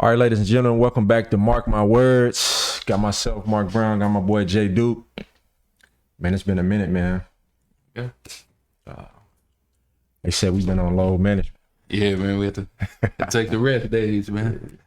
All right, ladies and gentlemen, welcome back to Mark My Words. Got myself, Mark Brown, got my boy Jay Duke. Man, it's been a minute, man. Yeah. They said we've been on load management. Yeah, man, we have to take the rest days, man.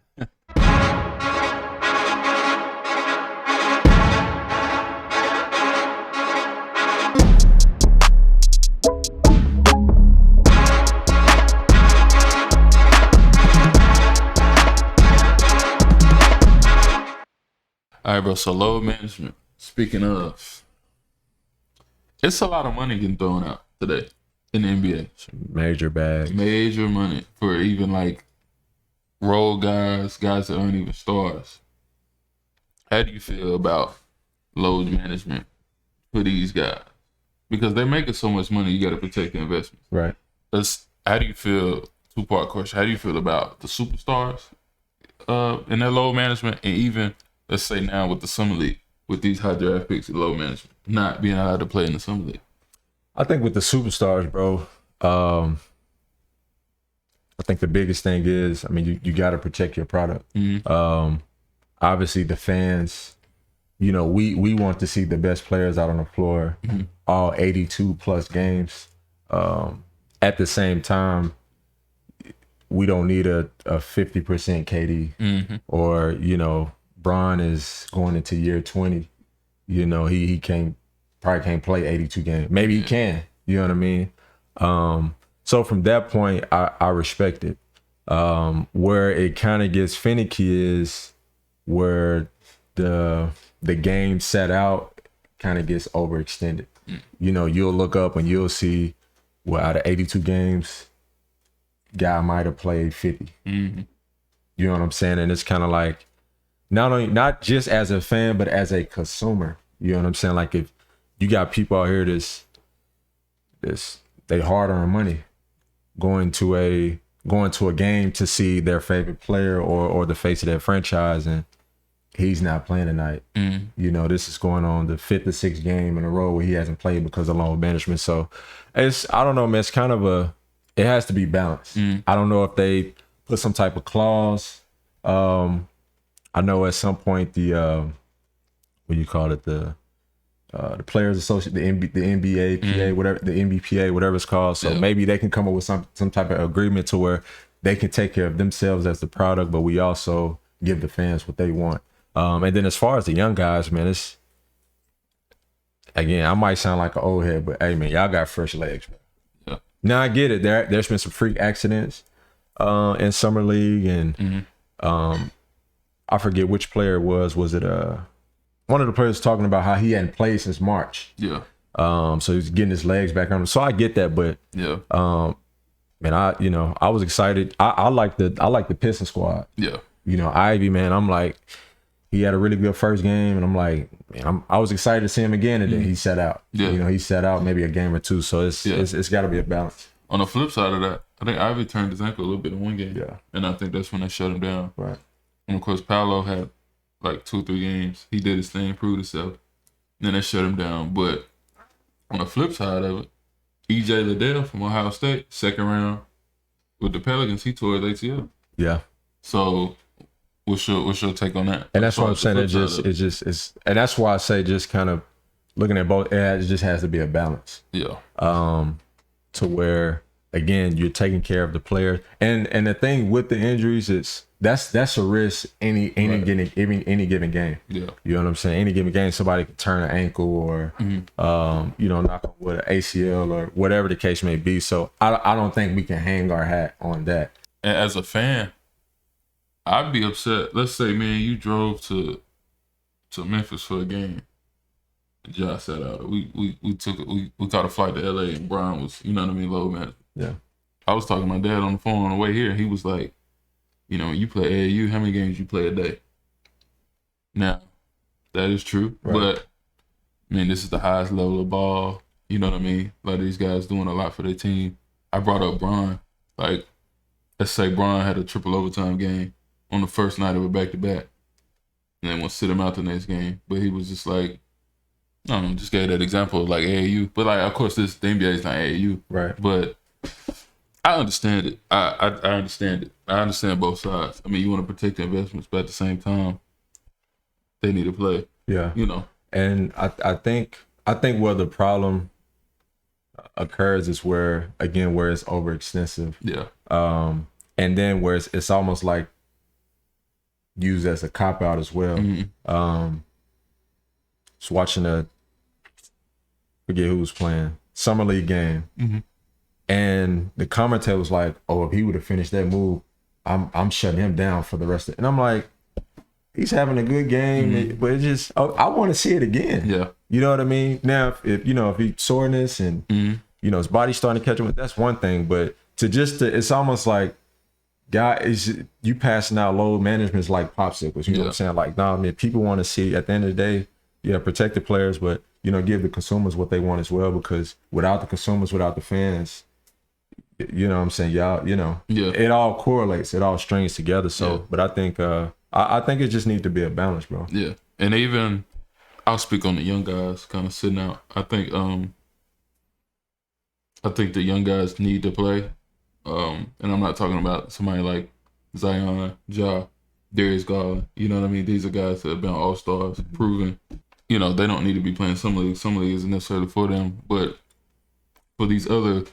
All right, bro, so load management. Speaking of, it's a lot of money getting thrown out today in the NBA. Major bags. Major money for even like role guys that aren't even stars. How do you feel about load management for these guys? Because they're making so much money, you got to protect the investment. Right. How do you feel, two-part question, how do you feel about the superstars in their load management, and even, let's say now with the Summer League, with these high draft picks in load management, not being allowed to play in the Summer League? I think with the superstars, bro, I think the biggest thing is, I mean, you got to protect your product. Mm-hmm. Obviously, the fans, you know, we want to see the best players out on the floor, all 82 plus games. At the same time, we don't need a 50% KD or, you know, Bron is going into year 20. You know, he probably can't play 82 games. Maybe he can, you know what I mean? So from that point, I respect it. Where it kind of gets finicky is where the game set out kind of gets overextended. You know, you'll look up and you'll see, well, out of 82 games, guy might have played 50. You know what I'm saying? And it's kind of like, not just as a fan, but as a consumer. You know what I'm saying? Like, if you got people out here they hard earned money going to a game to see their favorite player or the face of their franchise, and he's not playing tonight. You know, this is going on the 5th or 6th game in a row where he hasn't played because of load management. So I don't know, man, it's kind of it has to be balanced. I don't know if they put some type of clause. I know at some point the what do you call it, the Players Association, the NBA PA, whatever, the NBPA, whatever it's called. So maybe they can come up with some type of agreement to where they can take care of themselves as the product, but we also give the fans what they want. And then as far as the young guys, man, it's, again, I might sound like an old head, but hey, man, y'all got fresh legs, man. Yeah. Now I get it. There's been some freak accidents in Summer League, and I forget which player it was. Was it one of the players talking about how he hadn't played since March? Yeah. So he's getting his legs back on him. So I get that, but yeah. Man, I was excited. I like the Pistons squad. Yeah. You know, Ivy, man, I'm like, he had a really good first game, and I'm like, man, I was excited to see him again, and then he sat out. Yeah. You know, he sat out maybe a game or two. So it's got to be a balance. On the flip side of that, I think Ivy turned his ankle a little bit in one game. Yeah. And I think that's when they shut him down. Right. And of course, Paolo had like 2-3 games. He did his thing, proved himself. Then they shut him down. But on the flip side of it, E.J. Liddell from Ohio State, 2nd round with the Pelicans, he tore his ACL. Yeah. So what's your take on that? And that's what I'm saying. And that's why I say just kind of looking at both, it just has to be a balance. Yeah. To where, again, you're taking care of the player. And the thing with the injuries is that's a risk any given game. Yeah. You know what I'm saying? Any given game, somebody could turn an ankle or you know, knock on wood, an ACL or whatever the case may be. So I don't think we can hang our hat on that. And as a fan, I'd be upset. Let's say, man, you drove to Memphis for a game. Josh sat out. We caught a flight to LA, and Brian was, you know what I mean, low man. Yeah. I was talking to my dad on the phone on the way here. He was like, you know, you play AAU, how many games you play a day? Now, that is true. Right. But, I mean, this is the highest level of ball. You know what I mean? A lot of these guys doing a lot for their team. I brought up Bron. Like, let's say Bron had a triple overtime game on the first night of a back-to-back. And then we'll sit him out the next game. But he was just like, I don't know, just gave that example of like AAU. But like, of course, the NBA is not AAU. Right. But I understand it. I understand it. I understand both sides. I mean, you want to protect the investments, but at the same time, they need to play. Yeah. You know. And I think where the problem occurs is where it's overextensive. Yeah. And then where it's almost like used as a cop out as well. Just watching forget who was playing summer league game, and the commentator was like, "Oh, if he would have finished that move, I'm shutting him down for the rest of it." And I'm like, he's having a good game, but it just I want to see it again. Yeah, you know what I mean. Now, if he's soreness and his body's starting to catch him, that's one thing. But it's almost like, guys, you passing out load management is like popsicles. You know what I'm saying? Like, I mean, people want to see at the end of the day, protect the players, but give the consumers what they want as well. Because without the consumers, without the fans, you know what I'm saying? Y'all, it all correlates, it all strings together. So, but I think I think it just needs to be a balance, bro. Yeah, and even I'll speak on the young guys kind of sitting out. I think the young guys need to play. And I'm not talking about somebody like Zion, Ja, Darius Garland. You know what I mean? These are guys that have been all-stars, proven. They don't need to be playing some league. Some league isn't necessarily for them. But for these other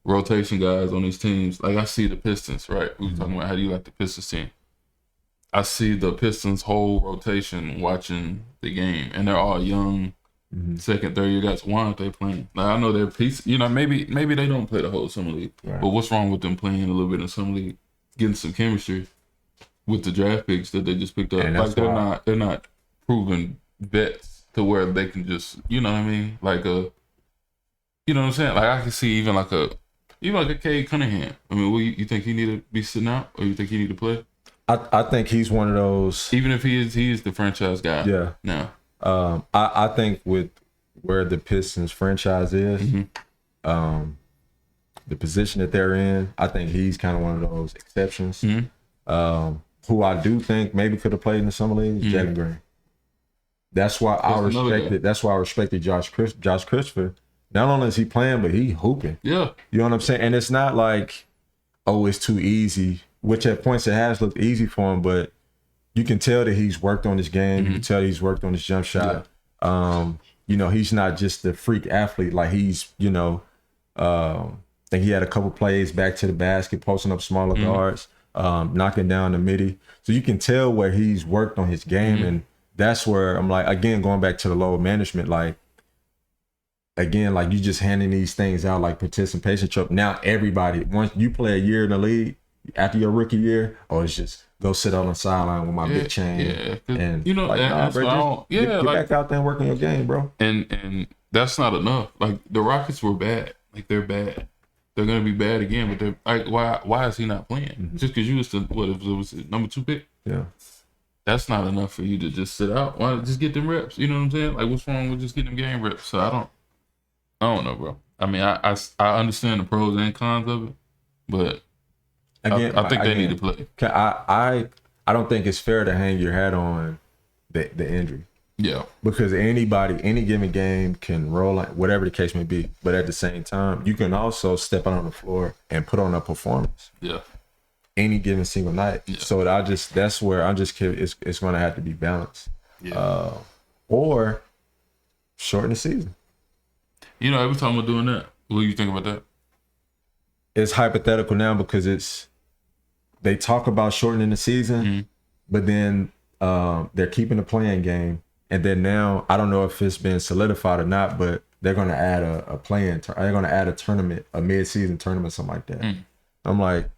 rotation guys on these teams, like I see the Pistons, right? We were talking about how do you like the Pistons team. I see the Pistons' whole rotation watching the game, and they're all young, second, third year guys. Why aren't they playing? Like, I know they're piece. Maybe they don't play the whole summer league, but what's wrong with them playing a little bit in summer league, getting some chemistry with the draft picks that they just picked up? Like they're not proven vets to where they can just, you know what I mean? Like you know what I'm saying? Like I can see even like a Cade Cunningham. I mean, you think he need to be sitting out, or you think he need to play? I think he's one of those. Even if he is the franchise guy. Yeah. No. I think with where the Pistons franchise is, the position that they're in, I think he's kind of one of those exceptions. Who I do think maybe could have played in the summer league is Jalen Green. That's why I respected. That's why I respected Josh Christopher. Not only is he playing, but he hooping. Yeah. You know what I'm saying? And it's not like, oh, it's too easy. Which at points it has looked easy for him, but you can tell that he's worked on his game. You can tell he's worked on his jump shot. Yeah. He's not just the freak athlete. Like he's, I think he had a couple plays back to the basket, posting up smaller guards, knocking down the midi. So you can tell where he's worked on his game. And that's where I'm like, again, going back to the load management, like, again, like you just handing these things out like participation trophy. Now everybody, once you play a year in the league, after your rookie year, it's just go sit on the sideline with my big chain. Yeah, and get back out there and work on your game, bro. And that's not enough. Like the Rockets were bad. Like they're bad. They're gonna be bad again. But they're like, why is he not playing? Just because you was the number 2 pick? Yeah. That's not enough for you to just sit out. Why just get them reps? You know what I'm saying? Like what's wrong with just getting them game reps? So I don't know, bro. I mean, I understand the pros and cons of it, but again, I think they need to play. I don't think it's fair to hang your hat on the injury. Yeah. Because any given game can roll, whatever the case may be. But at the same time, you can also step out on the floor and put on a performance. Yeah. Any given single night. Yeah. So that's where I'm just kidding. It's going to have to be balanced. Yeah. Or shorten the season. Every time we're doing that, what do you think about that? It's hypothetical now because they talk about shortening the season, but then they're keeping the playing game. And then now, I don't know if it's been solidified or not, but they're going to add a play-in. They're going to add a tournament, a mid-season tournament, something like that. I'm like,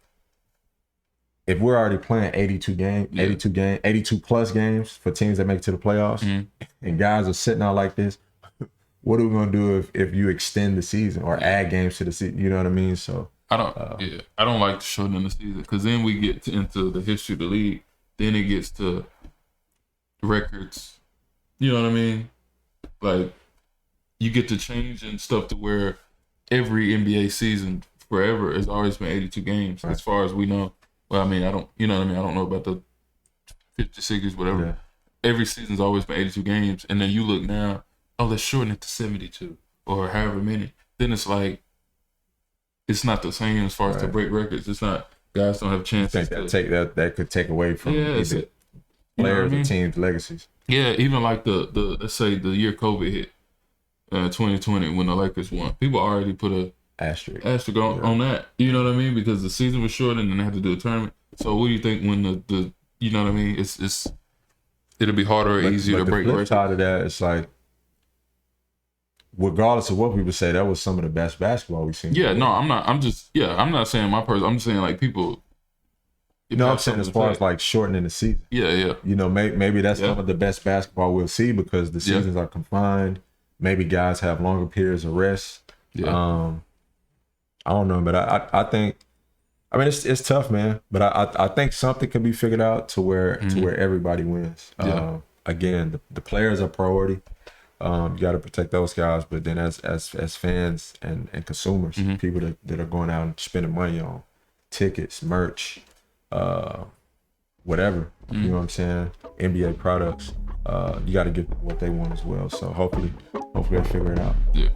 if we're already playing 82 plus games for teams that make it to the playoffs, and guys are sitting out like this, what are we going to do if you extend the season or add games to the season? You know what I mean? So I don't like the shortening the season because then we get into the history of the league. Then it gets to records. You know what I mean? Like you get to change and stuff to where every NBA season forever has always been 82 games as far as we know. Well, I mean, I don't know about the 56ers, whatever. Yeah. Every season's always been 82 games. And then you look now, let's shorten it to 72 or however many. Then it's like, it's not the same as far as to break records. It's not, guys don't have chances. I think that could take away from either players or teams' legacies. Yeah, even like the let's say the year COVID hit, 2020 when the Lakers won, people already put a asterisk on that. You know what I mean? Because the season was short and then they had to do a tournament. So what do you think when the you know what I mean? It'll be harder or easier to break records. The flip side of that, it's like, regardless of what people say, that was some of the best basketball we've seen. Yeah, no, I'm not. I'm not saying my person. I'm just saying like people. I'm saying as far as like shortening the season. Yeah. You know, maybe that's some of the best basketball we'll see because the seasons are confined. Maybe guys have longer periods of rest. Yeah. I don't know, but I think, I mean, it's tough, man. But I think something can be figured out to where everybody wins. Again, the players are priority. You got to protect those guys, but then as fans and consumers, people that are going out and spending money on tickets, merch, whatever, you know what I'm saying, NBA products, you got to give them what they want as well. So hopefully they'll figure it out. Yeah.